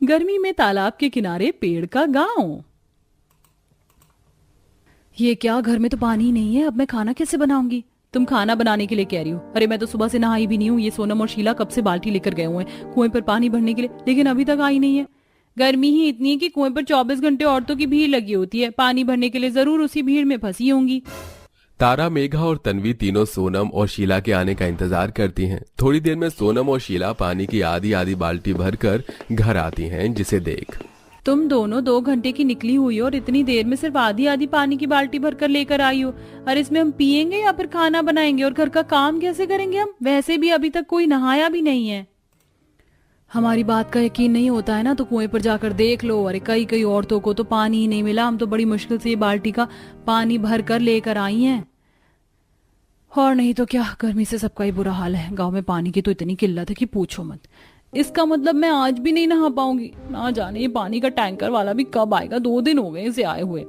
गर्मी में तालाब के किनारे पेड़ का गांव। ये क्या, घर में तो पानी ही नहीं है, अब मैं खाना कैसे बनाऊंगी? तुम खाना बनाने के लिए कह रही हो? अरे मैं तो सुबह से नहाई भी नहीं हूँ। ये सोनम और शीला कब से बाल्टी लेकर गए हुए हैं कुएं पर पानी भरने के लिए, लेकिन अभी तक आई नहीं है। गर्मी ही इतनी है कि कुएं पर 24 घंटे औरतों की भीड़ लगी होती है, पानी भरने के लिए जरूर उसी भीड़ में फंसी होंगी। तारा, मेघा और तन्वी तीनों सोनम और शीला के आने का इंतजार करती हैं। थोड़ी देर में सोनम और शीला पानी की आधी आधी बाल्टी भरकर घर आती हैं, जिसे देख तुम दोनों 2 घंटे की निकली हुई हो और इतनी देर में सिर्फ आधी आधी पानी की बाल्टी भरकर लेकर आई हो। और इसमें हम पियेंगे या फिर खाना बनाएंगे और घर का काम कैसे करेंगे हम? वैसे भी अभी तक कोई नहाया भी नहीं है। हमारी बात का यकीन नहीं होता है ना तो कुएं पर जाकर देख लो। अरे कई कई औरतों को तो पानी ही नहीं मिला, हम तो बड़ी मुश्किल से ये बाल्टी का पानी भर कर लेकर आई हैं। और नहीं तो क्या, गर्मी से सबका ही बुरा हाल है। गांव में पानी की तो इतनी किल्लत है कि पूछो मत। इसका मतलब मैं आज भी नहीं नहा पाऊंगी। ना जाने ये पानी का टैंकर वाला भी कब आएगा, 2 दिन हो गए इसे आए हुए।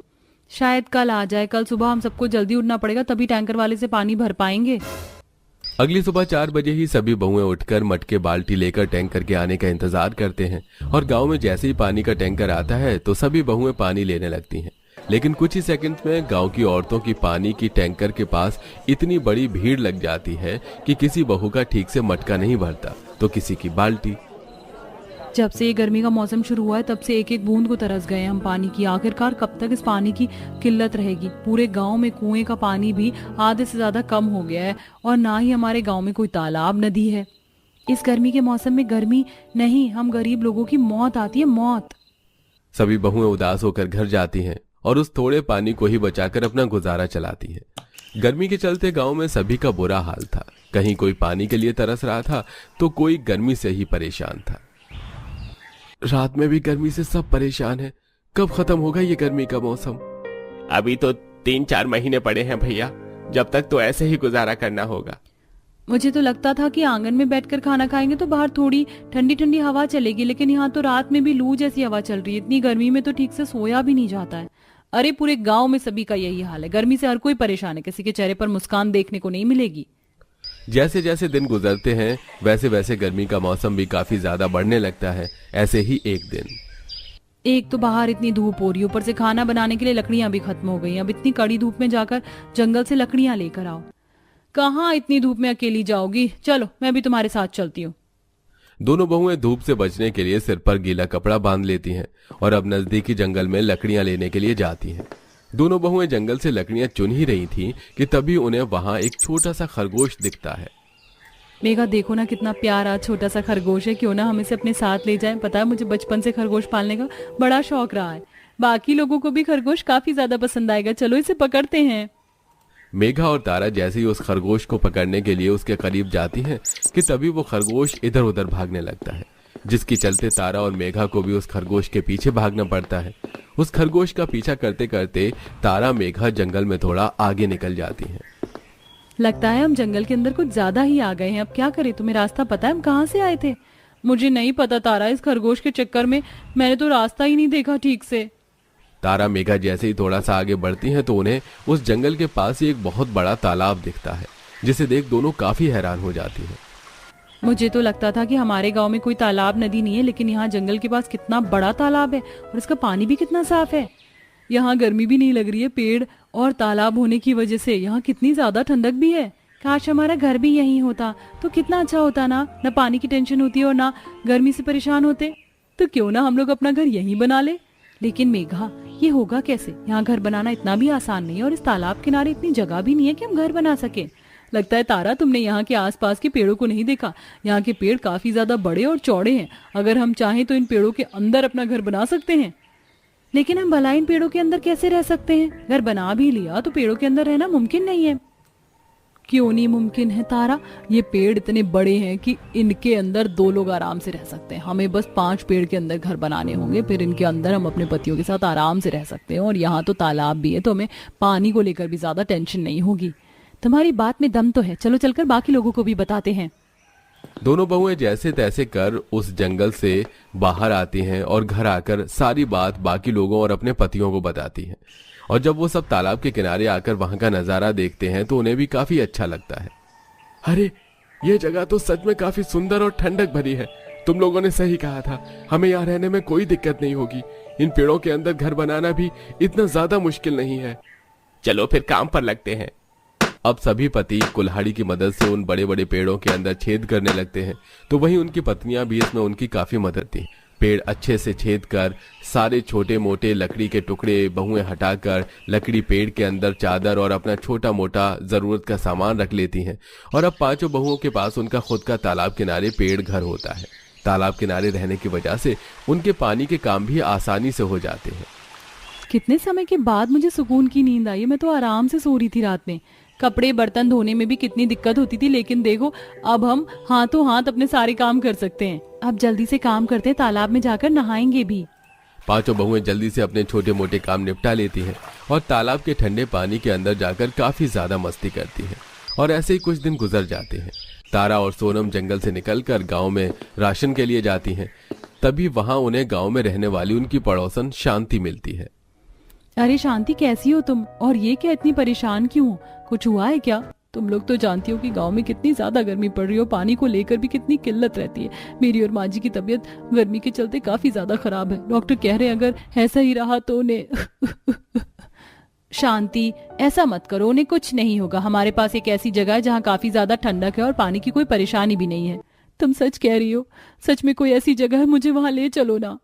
शायद कल आ जाए। कल सुबह हम सबको जल्दी उठना पड़ेगा, तभी टैंकर वाले से पानी भर पाएंगे। अगली सुबह 4 बजे ही सभी बहुएं उठकर मटके बाल्टी लेकर टैंकर के आने का इंतजार करते हैं। और गांव में जैसे ही पानी का टैंकर आता है तो सभी बहुएं पानी लेने लगती हैं। लेकिन कुछ ही सेकंड में गांव की औरतों की पानी की टैंकर के पास इतनी बड़ी भीड़ लग जाती है कि किसी बहू का ठीक से मटका नहीं भरता तो किसी की बाल्टी। जब से ये गर्मी का मौसम शुरू हुआ है तब से एक एक बूंद को तरस गए हम पानी की। आखिरकार कब तक इस पानी की किल्लत रहेगी? पूरे गांव में कुएं का पानी भी आधे से ज्यादा कम हो गया है और ना ही हमारे गांव में कोई तालाब नदी है। इस गर्मी के मौसम में गर्मी नहीं, हम गरीब लोगों की मौत आती है, मौत। सभी बहुएं उदास होकर घर जाती हैं और उस थोड़े पानी को ही बचाकर अपना गुजारा चलाती हैं। गर्मी के चलते गांव में सभी का बुरा हाल था। कहीं कोई पानी के लिए तरस रहा था तो कोई गर्मी से ही परेशान था। रात में भी गर्मी से सब परेशान हैं। कब खत्म होगा ये गर्मी का मौसम? अभी तो 3-4 महीने पड़े हैं भैया, जब तक तो ऐसे ही गुजारा करना होगा। मुझे तो लगता था कि आंगन में बैठकर खाना खाएंगे तो बाहर थोड़ी ठंडी ठंडी हवा चलेगी, लेकिन यहाँ तो रात में भी लू जैसी हवा चल रही है। इतनी गर्मी में तो ठीक से सोया भी नहीं जाता है। अरे पूरे गांव में सभी का यही हाल है। गर्मी से हर कोई परेशान है, किसी के चेहरे पर मुस्कान देखने को नहीं मिलेगी। जैसे जैसे दिन गुजरते हैं वैसे वैसे गर्मी का मौसम भी काफी ज्यादा बढ़ने लगता है। ऐसे ही एक दिन, एक तो बाहर इतनी धूप हो रही है, ऊपर से खाना बनाने के लिए लकड़ियां भी खत्म हो गई। अब इतनी कड़ी धूप में जाकर जंगल से लकड़ियां लेकर आओ। कहाँ इतनी धूप में अकेली जाओगी? चलो मैं भी तुम्हारे साथ चलती हूँ। दोनों बहुएं धूप से बचने के लिए सिर पर गीला कपड़ा बांध लेती हैं और अब नजदीकी जंगल में लकड़ियां लेने के लिए जाती हैं। दोनों बहुएं जंगल से लकड़ियां चुन ही रही थीं कि तभी उन्हें वहां एक छोटा सा खरगोश दिखता है। मेघा देखो ना, कितना प्यारा छोटा सा खरगोश है। क्यों ना हम इसे अपने साथ ले जाएं? पता है मुझे बचपन से खरगोश पालने का बड़ा शौक रहा है। बाकी लोगों को भी खरगोश काफी ज्यादा पसंद आएगा। चलो इसे पकड़ते हैं। मेघा और तारा जैसे ही उस खरगोश को पकड़ने के लिए उसके करीब जाती हैं कि तभी वो खरगोश इधर उधर भागने लगता है, जिसके चलते तारा और मेघा को भी उस खरगोश के पीछे भागना पड़ता है। उस खरगोश का पीछा करते करते तारा मेघा जंगल में थोड़ा आगे निकल जाती हैं। लगता है हम जंगल के अंदर कुछ ज्यादा ही आ गए हैं। अब क्या करें? तुम्हें रास्ता पता है हम कहाँ से आए थे? मुझे नहीं पता तारा, इस खरगोश के चक्कर में मैंने तो रास्ता ही नहीं देखा ठीक से। तारा मेघा जैसे ही थोड़ा सा आगे बढ़ती हैं तो उन्हें उस जंगल के पास ही एक बहुत बड़ा तालाब दिखता है, जिसे देख दोनों काफी हैरान हो जाती हैं। मुझे तो लगता था कि हमारे गांव में कोई तालाब नदी नहीं है, लेकिन यहाँ जंगल के पास कितना बड़ा तालाब है और इसका पानी भी कितना साफ है। यहाँ गर्मी भी नहीं लग रही है। पेड़ और तालाब होने की वजह से यहाँ कितनी ज्यादा ठंडक भी है। काश हमारा घर भी यहीं होता तो कितना अच्छा होता ना। न पानी की टेंशन होती और ना गर्मी से परेशान होते। तो क्यों ना हम लोग अपना घर यहीं बना ले। लेकिन मेघा, ये होगा कैसे? यहाँ घर बनाना इतना भी आसान नहीं है और इस तालाब किनारे इतनी जगह भी नहीं है कि हम घर बना सके। लगता है तारा तुमने यहाँ के आसपास के पेड़ों को नहीं देखा। यहाँ के पेड़ काफी ज्यादा बड़े और चौड़े हैं। अगर हम चाहें तो इन पेड़ों के अंदर अपना घर बना सकते हैं। लेकिन हम भला इन पेड़ों के अंदर कैसे रह सकते हैं? घर बना भी लिया तो पेड़ों के अंदर रहना मुमकिन नहीं है। क्यों नहीं मुमकिन है तारा? ये पेड़ इतने बड़े हैं कि इनके अंदर 2 लोग आराम से रह सकते हैं। हमें बस 5 पेड़ के अंदर घर बनाने होंगे, फिर इनके अंदर हम अपने पतियों के साथ आराम से रह सकते हैं। और यहाँ तो तालाब भी है तो हमें पानी को लेकर भी ज्यादा टेंशन नहीं होगी। तुम्हारी बात में दम तो है। चलो चलकर बाकी लोगों को भी बताते हैं। दोनों बहुएं जैसे तैसे कर उस जंगल से बाहर आती हैं और घर आकर सारी बात बाकी लोगों और अपने पतियों को बताती हैं। और जब वो सब तालाब के किनारे आकर वहां का नजारा देखते हैं तो उन्हें भी काफी अच्छा लगता है। अरे ये जगह तो सच में काफी सुंदर और ठंडक भरी है। तुम लोगों ने सही कहा था, हमें यहाँ रहने में कोई दिक्कत नहीं होगी। इन पेड़ों के अंदर घर बनाना भी इतना ज्यादा मुश्किल नहीं है। चलो फिर काम पर लगते हैं। अब सभी पति कुल्हाड़ी की मदद से उन बड़े बड़े पेड़ों के अंदर छेद करने लगते हैं, तो वहीं उनकी पत्नियां भी इसमें उनकी काफी मदद थी। पेड़ अच्छे से छेद कर सारे छोटे मोटे लकड़ी के टुकड़े बहुएं हटाकर लकड़ी पेड़ के अंदर चादर और अपना छोटा मोटा जरूरत का सामान रख लेती हैं। और अब पांचों बहुओं के पास उनका खुद का तालाब किनारे पेड़ घर होता है। तालाब किनारे रहने की वजह से उनके पानी के काम भी आसानी से हो जाते हैं। कितने समय के बाद मुझे सुकून की नींद आई। मैं तो आराम से सो रही थी रात में। कपड़े बर्तन धोने में भी कितनी दिक्कत होती थी, लेकिन देखो अब हम हाथों हाथ अपने सारे काम कर सकते हैं। अब जल्दी से काम करते हैं, तालाब में जाकर नहाएंगे भी। पांचों बहुएं जल्दी से अपने छोटे मोटे काम निपटा लेती हैं और तालाब के ठंडे पानी के अंदर जाकर काफी ज्यादा मस्ती करती हैं। और ऐसे ही कुछ दिन गुजर जाते हैं। तारा और सोनम जंगल से निकलकर गांव में राशन के लिए जाती हैं। तभी वहां उन्हें गांव में रहने वाली उनकी पड़ोसन शांति मिलती है। अरे शांति, कैसी हो तुम? और ये क्या, इतनी परेशान क्यों हो? कुछ हुआ है क्या? तुम लोग तो जानती हो कि गांव में कितनी ज्यादा गर्मी पड़ रही है और पानी को लेकर भी कितनी किल्लत रहती है। मेरी और माँ जी की तबीयत गर्मी के चलते काफी ज्यादा खराब है। डॉक्टर कह रहे हैं अगर ऐसा ही रहा तो उन्हें शांति, ऐसा मत करो, उन्हें कुछ नहीं होगा। हमारे पास एक ऐसी जगह है जहाँ काफी ज्यादा ठंडक है और पानी की कोई परेशानी भी नहीं है। तुम सच कह रही हो? सच में कोई ऐसी जगह है? मुझे वहां ले चलो ना।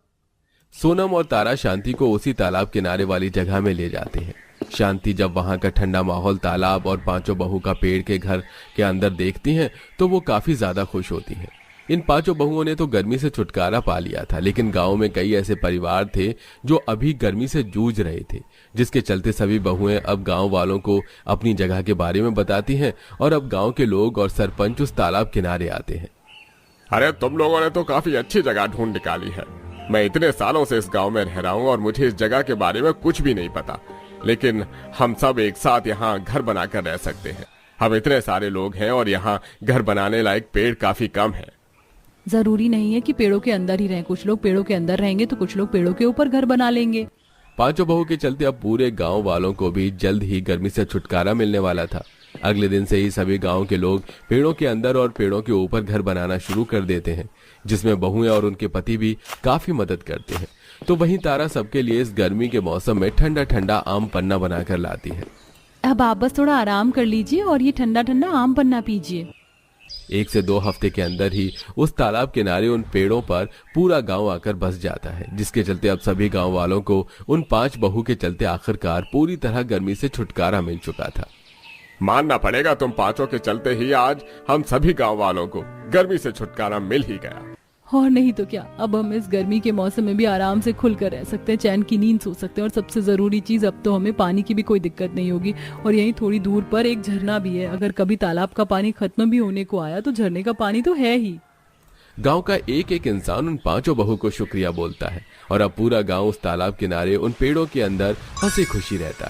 सोनम और तारा शांति को उसी तालाब किनारे वाली जगह में ले जाते हैं। शांति जब वहां का ठंडा माहौल, तालाब और पांचों बहू का पेड़ के घर के अंदर देखती हैं तो वो काफी ज्यादा खुश होती हैं। इन पांचों बहुओं ने तो गर्मी से छुटकारा पा लिया था, लेकिन गांव में कई ऐसे परिवार थे जो अभी गर्मी से जूझ रहे थे, जिसके चलते सभी बहुएं अब गांव वालों को अपनी जगह के बारे में बताती हैं और अब गांव के लोग और सरपंच उस तालाब किनारे आते हैं। अरे तुम लोगों ने तो काफी अच्छी जगह ढूंढ निकाली है। मैं इतने सालों से इस गांव में रह रहा हूं और मुझे इस जगह के बारे में कुछ भी नहीं पता, लेकिन हम सब एक साथ यहाँ घर बनाकर रह सकते हैं। हम इतने सारे लोग हैं और यहाँ घर बनाने लायक पेड़ काफी कम है। जरूरी नहीं है कि पेड़ों के अंदर ही रहें। कुछ लोग पेड़ों के अंदर रहेंगे तो कुछ लोग पेड़ों के ऊपर घर बना लेंगे। पांचों बहू के चलते अब पूरे गांव वालों को भी जल्द ही गर्मी से छुटकारा मिलने वाला था। अगले दिन से ही सभी गांव के लोग पेड़ों के अंदर और पेड़ों के ऊपर घर बनाना शुरू कर देते हैं, जिसमें बहुएं और उनके पति भी काफी मदद करते हैं। तो वहीं तारा सबके लिए इस गर्मी के मौसम में ठंडा ठंडा आम पन्ना बनाकर लाती है। अब आप बस थोड़ा आराम कर लीजिए और ये ठंडा ठंडा आम पन्ना पीजिए। 1 से 2 हफ्ते के अंदर ही उस तालाब किनारे उन पेड़ों पर पूरा गांव आकर बस जाता है, जिसके चलते अब सभी गांव वालों को उन 5 बहू के चलते आखिरकार पूरी तरह गर्मी से छुटकारा मिल चुका था। मानना पड़ेगा, तुम पांचों के चलते ही आज हम सभी गांव वालों को गर्मी से छुटकारा मिल ही गया। और नहीं तो क्या, अब हम इस गर्मी के मौसम में भी आराम से खुलकर रह सकते हैं, चैन की नींद सो सकते हैं। और सबसे जरूरी चीज, अब तो हमें पानी की भी कोई दिक्कत नहीं होगी। और यहीं थोड़ी दूर पर एक झरना भी है। अगर कभी तालाब का पानी खत्म भी होने को आया तो झरने का पानी तो है ही। गांव का एक एक इंसान उन 5 बहू को शुक्रिया बोलता है और अब पूरा गांव उस तालाब किनारे उन पेड़ों के अंदर हंसी खुशी रहता है।